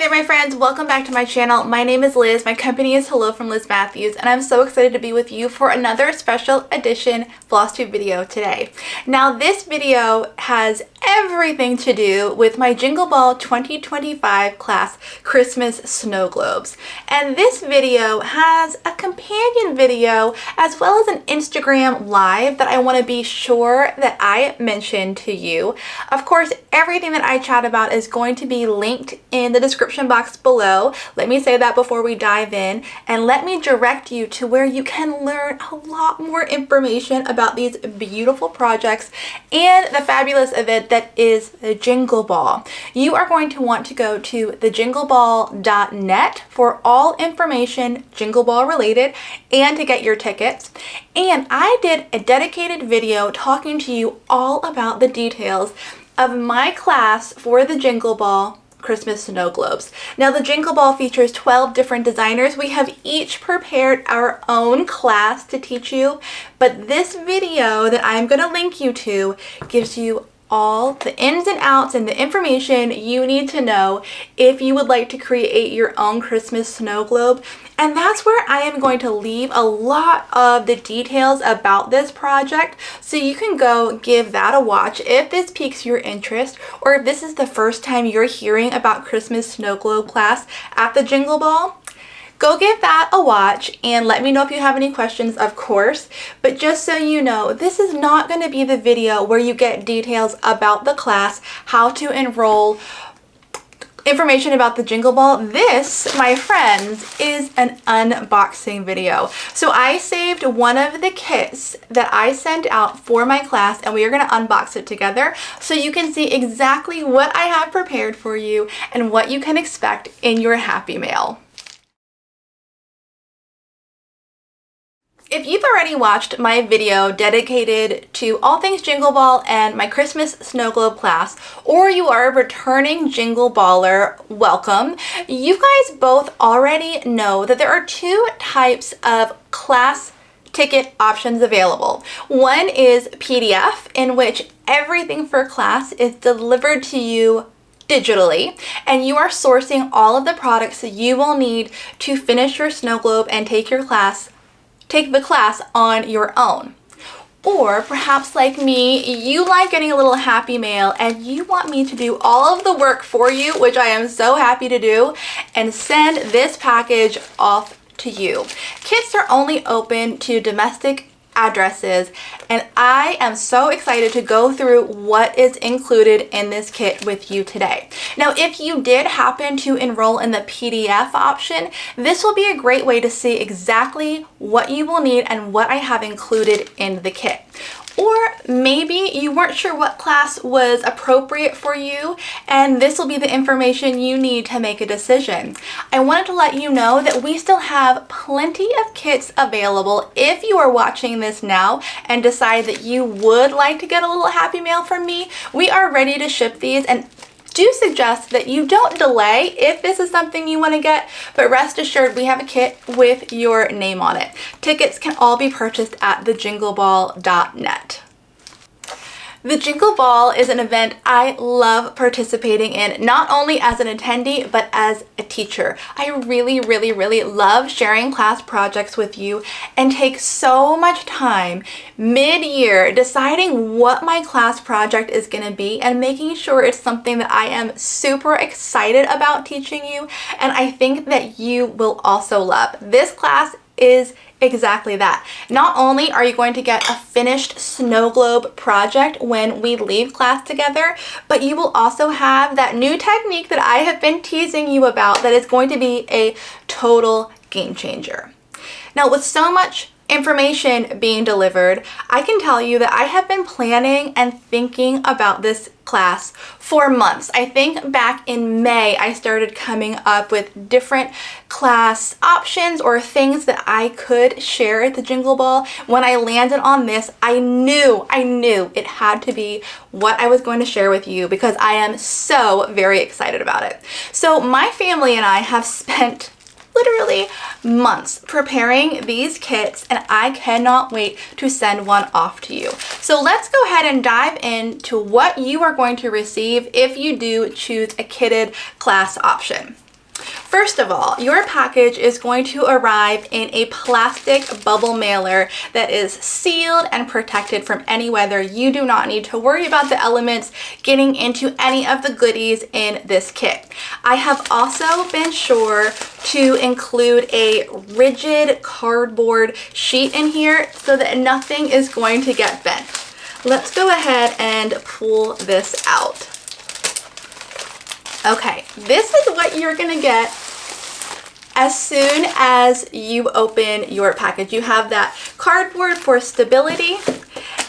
Hi there my friends, welcome back to my channel. My name is Liz, my company is Hello From Liz Mathews, and I'm so excited to be with you for another special edition FlossTube video today. Now this video has everything to do with my Jingle Ball 2025 class Christmas snow globes. And this video has a companion video as well as an Instagram live that I want to be sure that I mention to you. Of course, everything that I chat about is going to be linked in the description box below. Let me say that before we dive in, and let me direct you to where you can learn a lot more information about these beautiful projects and the fabulous event that is the Jingle Ball. You are going to want to go to thejingleball.net for all information Jingle Ball related and to get your tickets. And I did a dedicated video talking to you all about the details of my class for the Jingle Ball Christmas snow globes. Now the Jingle Ball features 12 different designers. We have each prepared our own class to teach you, but this video that I'm going to link you to gives you all the ins and outs and the information you need to know if you would like to create your own Christmas snow globe. And that's where I am going to leave a lot of the details about this project, so you can go give that a watch if this piques your interest, or if this is the first time you're hearing about Christmas snow globe class at the Jingle Ball. Go give that a watch and let me know if you have any questions, of course. But just so you know, this is not going to be the video where you get details about the class, how to enroll, information about the Jingle Ball. This, my friends, is an unboxing video. So I saved one of the kits that I sent out for my class, and we are going to unbox it together so you can see exactly what I have prepared for you and what you can expect in your Happy Mail. If you've already watched my video dedicated to all things Jingle Ball and my Christmas snow globe class, or you are a returning Jingle Baller, welcome. You guys both already know that there are two types of class ticket options available. One is PDF, in which everything for class is delivered to you digitally, and you are sourcing all of the products that you will need to finish your snow globe and take the class on your own. Or perhaps like me, you like getting a little Happy Mail and you want me to do all of the work for you, which I am so happy to do, and send this package off to you. Kits are only open to domestic addresses, and I am so excited to go through what is included in this kit with you today. Now, if you did happen to enroll in the PDF option, this will be a great way to see exactly what you will need and what I have included in the kit. Or maybe you weren't sure what class was appropriate for you, and this will be the information you need to make a decision. I wanted to let you know that we still have plenty of kits available if you are watching this now and decide that you would like to get a little Happy Mail from me. We are ready to ship these, and do suggest that you don't delay if this is something you want to get, but rest assured we have a kit with your name on it. Tickets can all be purchased at thejingleball.net. The Jingle Ball is an event I love participating in, not only as an attendee, but as a teacher. I really love sharing class projects with you and take so much time mid-year deciding what my class project is going to be and making sure it's something that I am super excited about teaching you, and I think that you will also love. This class is exactly that. Not only are you going to get a finished snow globe project when we leave class together, but you will also have that new technique that I have been teasing you about that is going to be a total game changer. Now, with so much information being delivered, I can tell you that I have been planning and thinking about this class for months. I think back in May, I started coming up with different class options or things that I could share at the Jingle Ball. When I landed on this, I knew it had to be what I was going to share with you because I am so very excited about it. So my family and I have spent literally months preparing these kits, and I cannot wait to send one off to you. So let's go ahead and dive into what you are going to receive if you do choose a kitted class option. First of all, your package is going to arrive in a plastic bubble mailer that is sealed and protected from any weather. You do not need to worry about the elements getting into any of the goodies in this kit. I have also been sure to include a rigid cardboard sheet in here so that nothing is going to get bent. Let's go ahead and pull this out. Okay, this is what you're gonna get as soon as you open your package. You have that cardboard for stability,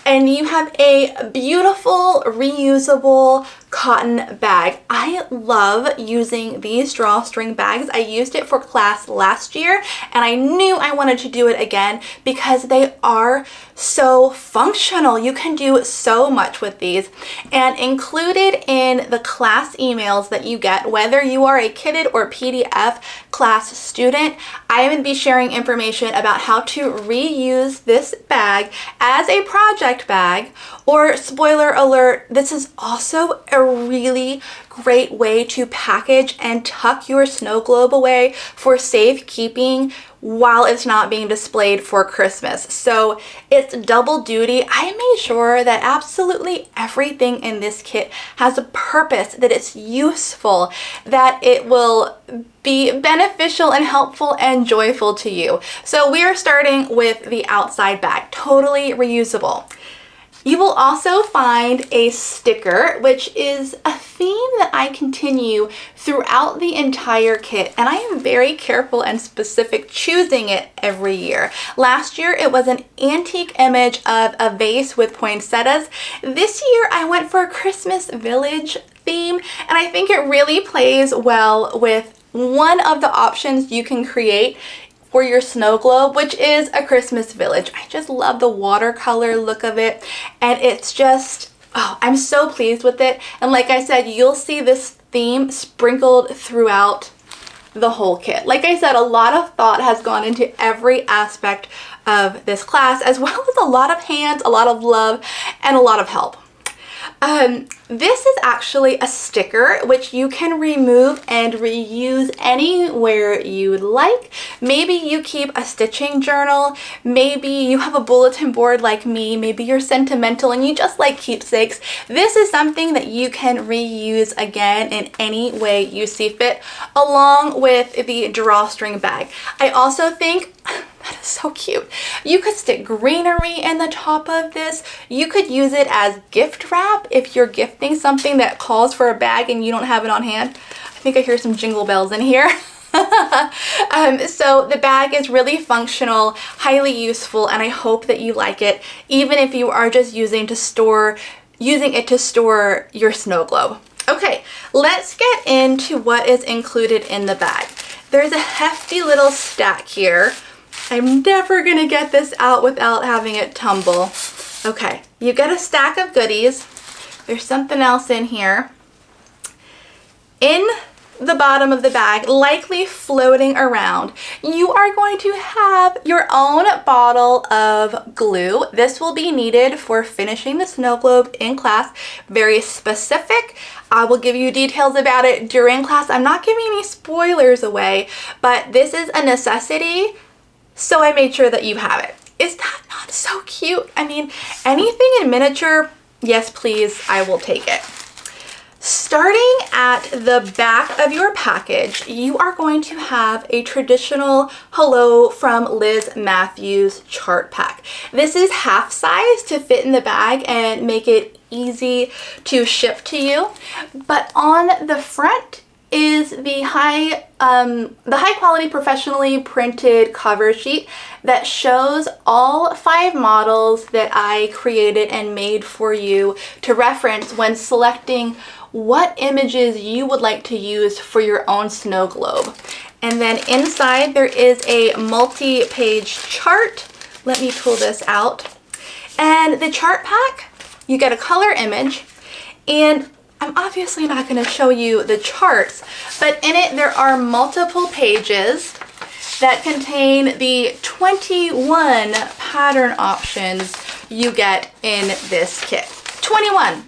and you have a beautiful reusable cotton bag. I love using these drawstring bags. I used it for class last year, and I knew I wanted to do it again because they are so functional. You can do so much with these. And included in the class emails that you get, whether you are a kitted or PDF class student, I am going to be sharing information about how to reuse this bag as a project bag, or spoiler alert, this is also a really great way to package and tuck your snow globe away for safekeeping while it's not being displayed for Christmas. So it's double duty. I made sure that absolutely everything in this kit has a purpose, that it's useful, that it will be beneficial and helpful and joyful to you. So we are starting with the outside bag, totally reusable. You will also find a sticker, which is a theme that I continue throughout the entire kit, and I am very careful and specific choosing it every year. Last year, it was an antique image of a vase with poinsettias. This year, I went for a Christmas village theme, and I think it really plays well with one of the options you can create for your snow globe, which is a Christmas village. I just love the watercolor look of it, and it's just, oh, I'm so pleased with it. And like I said, you'll see this theme sprinkled throughout the whole kit. Like I said, a lot of thought has gone into every aspect of this class, as well as a lot of hands, a lot of love, and a lot of help. This is actually a sticker which you can remove and reuse anywhere you'd like. Maybe you keep a stitching journal, maybe you have a bulletin board like me, maybe you're sentimental and you just like keepsakes. This is something that you can reuse again in any way you see fit, along with the drawstring bag. I also think that is so cute. You could stick greenery in the top of this. You could use it as gift wrap if you're gifting something that calls for a bag and you don't have it on hand. I think I hear some jingle bells in here. So the bag is really functional, highly useful, and I hope that you like it, even if you are just using it to store your snow globe. Okay, let's get into what is included in the bag. There's a hefty little stack here. I'm never gonna get this out without having it tumble. Okay, you get a stack of goodies. There's something else in here. In the bottom of the bag, likely floating around, you are going to have your own bottle of glue. This will be needed for finishing the snow globe in class. Very specific. I will give you details about it during class. I'm not giving any spoilers away, but this is a necessity, so I made sure that you have it. Is that not so cute? I mean, anything in miniature, yes please, I will take it. Starting at the back of your package, you are going to have a traditional Hello From Liz Mathews chart pack. This is half size to fit in the bag and make it easy to ship to you. But on the front is the high quality professionally printed cover sheet that shows all 5 models that I created and made for you to reference when selecting what images you would like to use for your own snow globe. And then inside there is a multi-page chart. Let me pull this out. And the chart pack, you get a color image, and I'm obviously not going to show you the charts, but in it there are multiple pages that contain the 21 pattern options you get in this kit. 21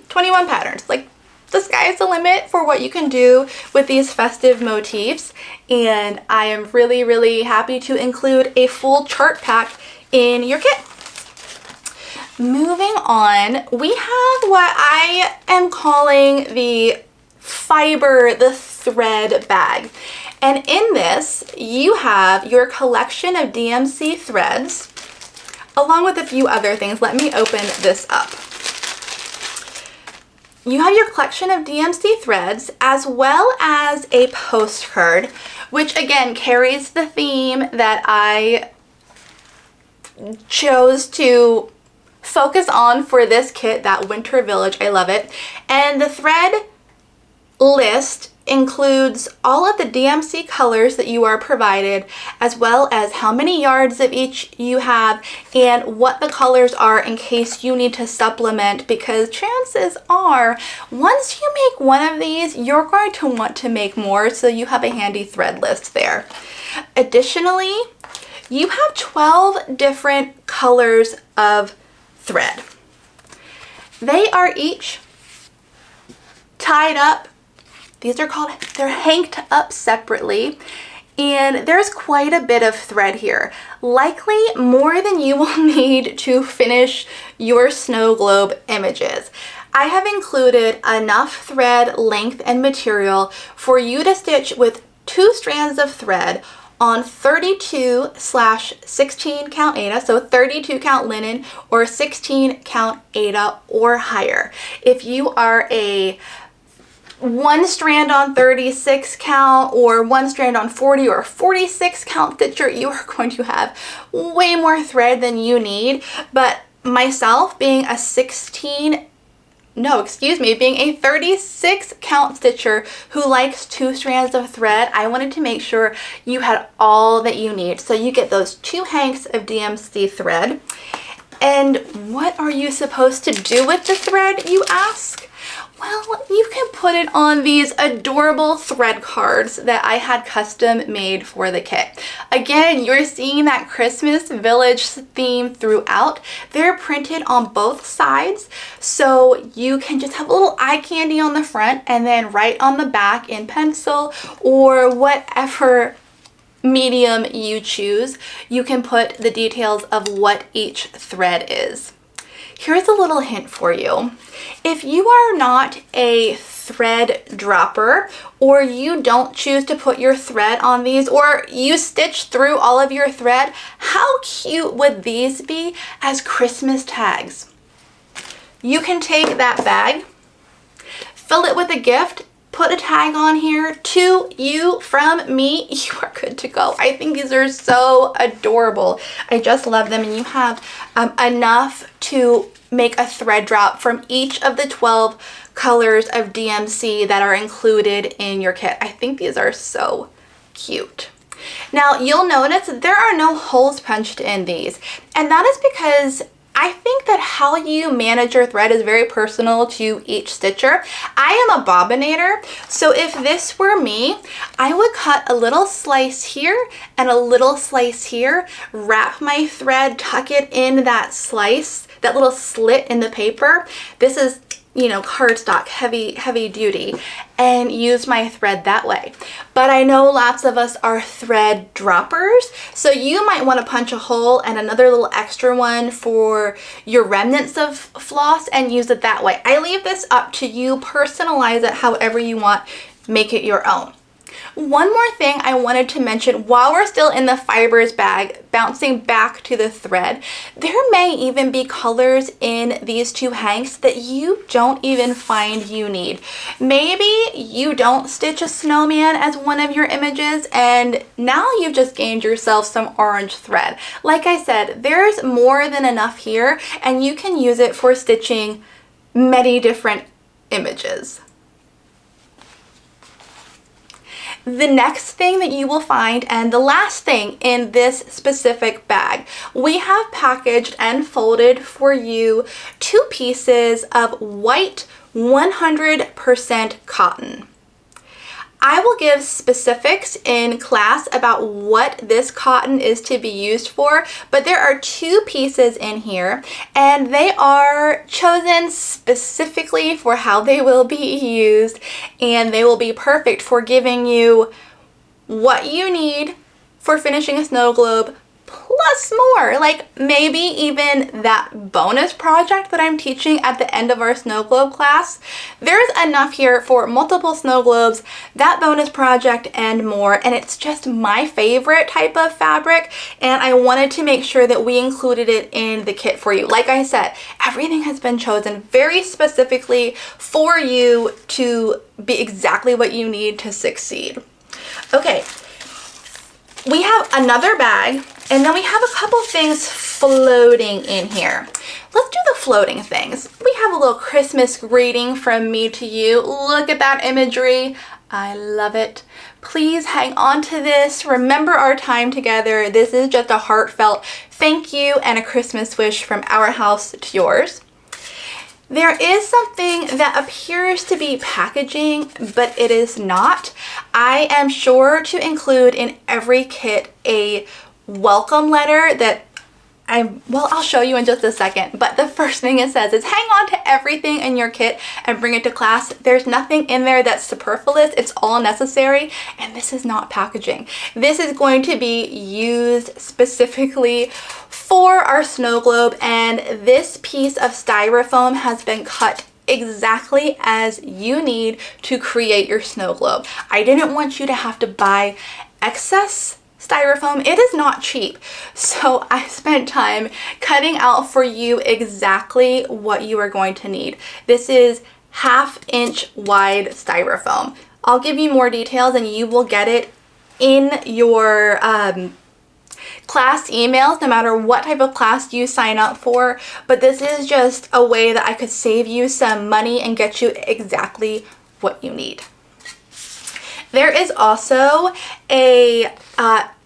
patterns. Like, the sky's the limit for what you can do with these festive motifs, and I am really, really happy to include a full chart pack in your kit. Moving on, we have what I am calling the thread bag. And in this, you have your collection of DMC threads, along with a few other things. Let me open this up. You have your collection of DMC threads, as well as a postcard, which again carries the theme that I chose to focus on for this kit, that Winter Village. I love it. And the thread list includes all of the DMC colors that you are provided, as well as how many yards of each you have and what the colors are in case you need to supplement, because chances are once you make one of these, you're going to want to make more, so you have a handy thread list there. Additionally, you have 12 different colors of thread. They are each tied up. They're hanged up separately, and there's quite a bit of thread here. Likely more than you will need to finish your snow globe images. I have included enough thread, length, and material for you to stitch with 2 strands of thread on 32/16 count Aida, so 32 count linen or 16 count Aida or higher. If you are a 1 strand on 36 count or 1 strand on 40 or 46 count stitcher, you are going to have way more thread than you need. But myself being a 36 count stitcher who likes 2 strands of thread, I wanted to make sure you had all that you need. So you get those 2 hanks of DMC thread. And what are you supposed to do with the thread, you ask? Well, you can put it on these adorable thread cards that I had custom made for the kit. Again, you're seeing that Christmas Village theme throughout. They're printed on both sides, so you can just have a little eye candy on the front and then write on the back in pencil or whatever medium you choose. You can put the details of what each thread is. Here's a little hint for you. If you are not a thread dropper, or you don't choose to put your thread on these, or you stitch through all of your thread, how cute would these be as Christmas tags? You can take that bag, fill it with a gift, put a tag on here, to you from me, you are good to go. I think these are so adorable. I just love them, and you have enough to make a thread drop from each of the 12 colors of DMC that are included in your kit. I think these are so cute. Now you'll notice there are no holes punched in these, and that is because I think that how you manage your thread is very personal to each stitcher. I am a bobbinator, so if this were me, I would cut a little slice here and a little slice here, wrap my thread, tuck it in that slice, that little slit in the paper. This is, cardstock, heavy duty, and use my thread that way. But I know lots of us are thread droppers, so you might want to punch a hole and another little extra one for your remnants of floss and use it that way. I leave this up to you. Personalize it however you want. Make it your own. One more thing I wanted to mention while we're still in the fibers bag, bouncing back to the thread, there may even be colors in these 2 hanks that you don't even find you need. Maybe you don't stitch a snowman as one of your images, and now you've just gained yourself some orange thread. Like I said, there's more than enough here, and you can use it for stitching many different images. The next thing that you will find, and the last thing in this specific bag, we have packaged and folded for you 2 pieces of white 100% cotton. I will give specifics in class about what this cotton is to be used for, but there are 2 pieces in here and they are chosen specifically for how they will be used, and they will be perfect for giving you what you need for finishing a snow globe, plus more, like maybe even that bonus project that I'm teaching at the end of our snow globe class. There's enough here for multiple snow globes, that bonus project, and more, and it's just my favorite type of fabric, and I wanted to make sure that we included it in the kit for you. Like I said, everything has been chosen very specifically for you to be exactly what you need to succeed. Okay, we have another bag, and then we have a couple things floating in here. Let's do the floating things. We have a little Christmas greeting from me to you. Look at that imagery. I love it. Please hang on to this. Remember our time together. This is just a heartfelt thank you and a Christmas wish from our house to yours. There is something that appears to be packaging, but it is not. I am sure to include in every kit a welcome letter that I'll show you in just a second, but the first thing it says is hang on to everything in your kit and bring it to class. There's nothing in there that's superfluous. It's all necessary, and this is not packaging. This is going to be used specifically for our snow globe, and this piece of styrofoam has been cut exactly as you need to create your snow globe. I didn't want you to have to buy excess styrofoam. It is not cheap. So I spent time cutting out for you exactly what you are going to need. This is 1/2 inch wide styrofoam. I'll give you more details and you will get it in your class emails, no matter what type of class you sign up for. But this is just a way that I could save you some money and get you exactly what you need. There is also a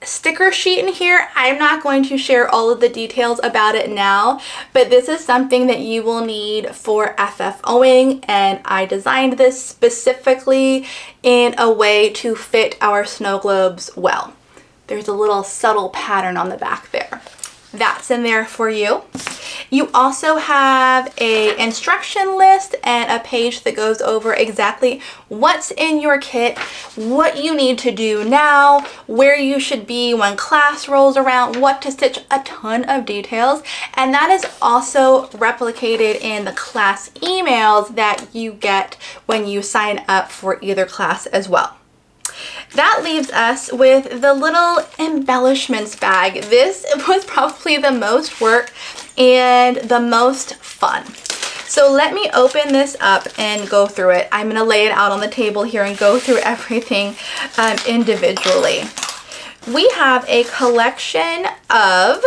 sticker sheet in here. I'm not going to share all of the details about it now, but this is something that you will need for FFOing, and I designed this specifically in a way to fit our snow globes well. There's a little subtle pattern on the back there. That's in there for you. You also have an instruction list and a page that goes over exactly what's in your kit, what you need to do now, where you should be when class rolls around, what to stitch, a ton of details. And that is also replicated in the class emails that you get when you sign up for either class as well. That leaves us with the little embellishments bag. This was probably the most work and the most fun. So let me open this up and go through it. I'm going to lay it out on the table here and go through everything individually. We have a collection of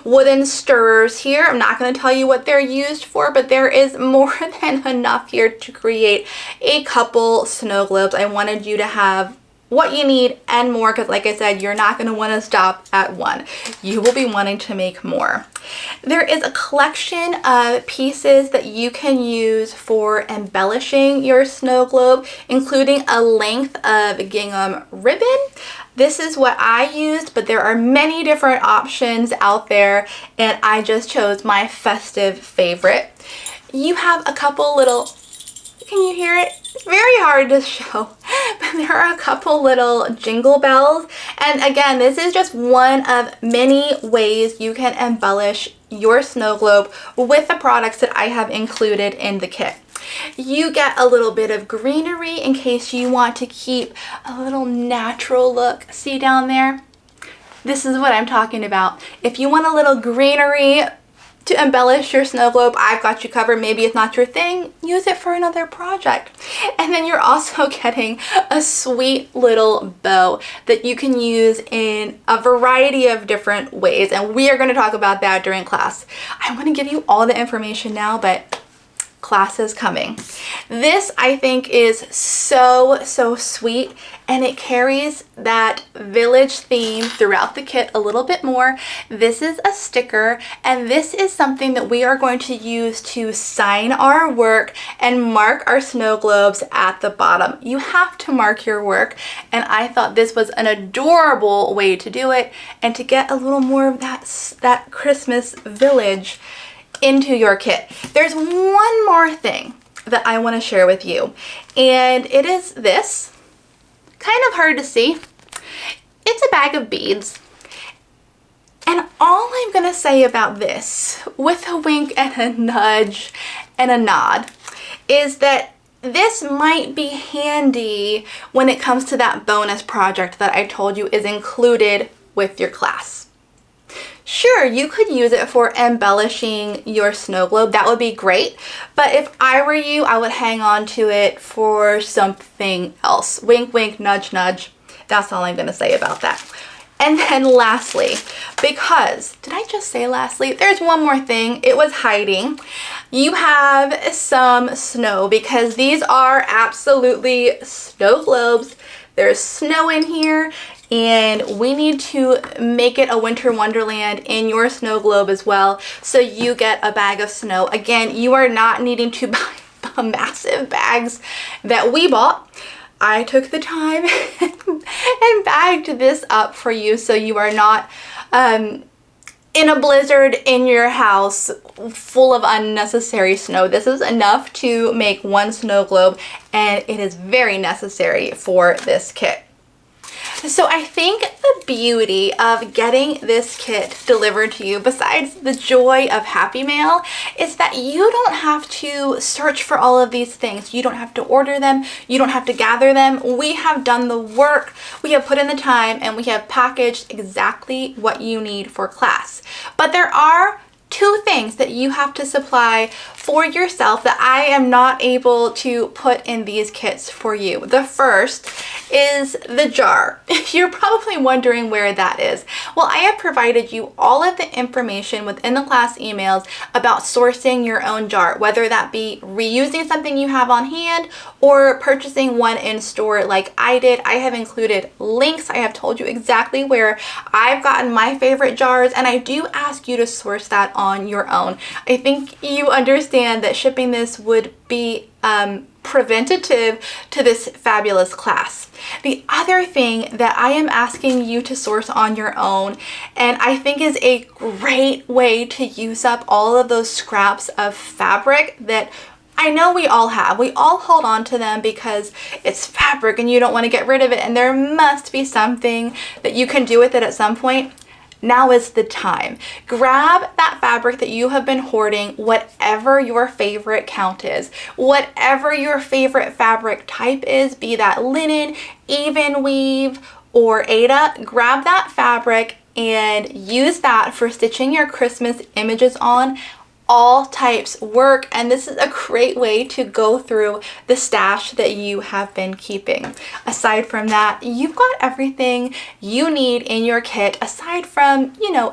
wooden stirrers here. I'm not going to tell you what they're used for, but there is more than enough here to create a couple snow globes. I wanted you to have what you need and more, because like I said, you're not going to want to stop at one. You will be wanting to make more. There is a collection of pieces that you can use for embellishing your snow globe, including a length of gingham ribbon. This is what I used, but there are many different options out there, and I just chose my festive favorite. You have a couple little, can you hear it? It's very hard to show, but there are a couple little jingle bells. And again, this is just one of many ways you can embellish your snow globe with the products that I have included in the kit. You get a little bit of greenery in case you want to keep a little natural look. See down there? This is what I'm talking about. If you want a little greenery to embellish your snow globe, I've got you covered. Maybe it's not your thing, use it for another project. And then you're also getting a sweet little bow that you can use in a variety of different ways, and we are going to talk about that during class. I want to give you all the information now, but class is coming. This I think is so sweet, and it carries that village theme throughout the kit a little bit more. This is a sticker, and this is something that we are going to use to sign our work and mark our snow globes at the bottom. You have to mark your work, and I thought this was an adorable way to do it and to get a little more of that Christmas village into your kit. There's one more thing that I want to share with you, and it is this. Kind of hard to see. It's a bag of beads, and all I'm gonna say about this, with a wink and a nudge and a nod, is that this might be handy when it comes to that bonus project that I told you is included with your class. Sure, you could use it for embellishing your snow globe. That would be great. But if I were you, I would hang on to it for something else. Wink, wink, nudge, nudge. That's all I'm going to say about that. And then lastly, because, did I just say lastly? There's one more thing. It was hiding. You have some snow, because these are absolutely snow globes. There's snow in here, and we need to make it a winter wonderland in your snow globe as well, so you get a bag of snow. Again, you are not needing to buy the massive bags that we bought. I took the time and bagged this up for you, so you are not in a blizzard in your house full of unnecessary snow. This is enough to make one snow globe, and it is very necessary for this kit. So I think the beauty of getting this kit delivered to you, besides the joy of Happy Mail, is that you don't have to search for all of these things. You don't have to order them. You don't have to gather them. We have done the work. We have put in the time, and we have packaged exactly what you need for class. But there are two things that you have to supply for yourself that I am not able to put in these kits for you. The first is the jar. You're probably wondering where that is. Well, I have provided you all of the information within the class emails about sourcing your own jar, whether that be reusing something you have on hand or purchasing one in store like I did. I have included links. I have told you exactly where I've gotten my favorite jars, and I do ask you to source that on your own. I think you understand that shipping this would be preventative to this fabulous class. The other thing that I am asking you to source on your own, and I think is a great way to use up all of those scraps of fabric that I know we all have. We all hold on to them because it's fabric and you don't want to get rid of it, and there must be something that you can do with it at some point. Now is the time. Grab that fabric that you have been hoarding, whatever your favorite count is, whatever your favorite fabric type is, be that linen, even weave, or Aida. Grab that fabric and use that for stitching your Christmas images on. All types work, and this is a great way to go through the stash that you have been keeping. Aside from that, you've got everything you need in your kit, aside from,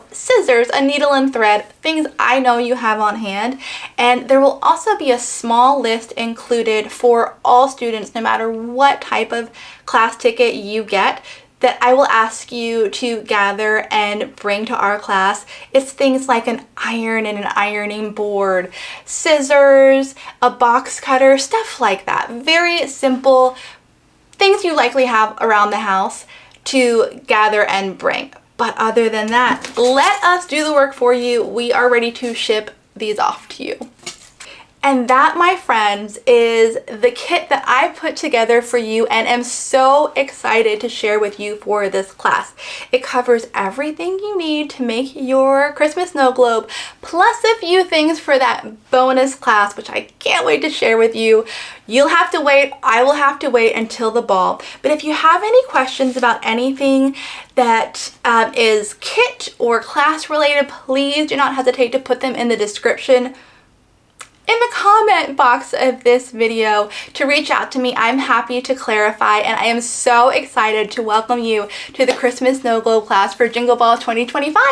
scissors, a needle and thread, things I know you have on hand. And there will also be a small list included for all students, no matter what type of class ticket you get, that I will ask you to gather and bring to our class. It's things like an iron and an ironing board, scissors, a box cutter, stuff like that. Very simple things you likely have around the house to gather and bring. But other than that, let us do the work for you. We are ready to ship these off to you. And that, my friends, is the kit that I put together for you and am so excited to share with you for this class. It covers everything you need to make your Christmas snow globe, plus a few things for that bonus class, which I can't wait to share with you. You'll have to wait. I will have to wait until the ball. But if you have any questions about anything that is kit or class related, please do not hesitate to put them in the description in the comment box of this video to reach out to me. I'm happy to clarify, and I am so excited to welcome you to the Christmas Snow Globe class for Jingle Ball 2025.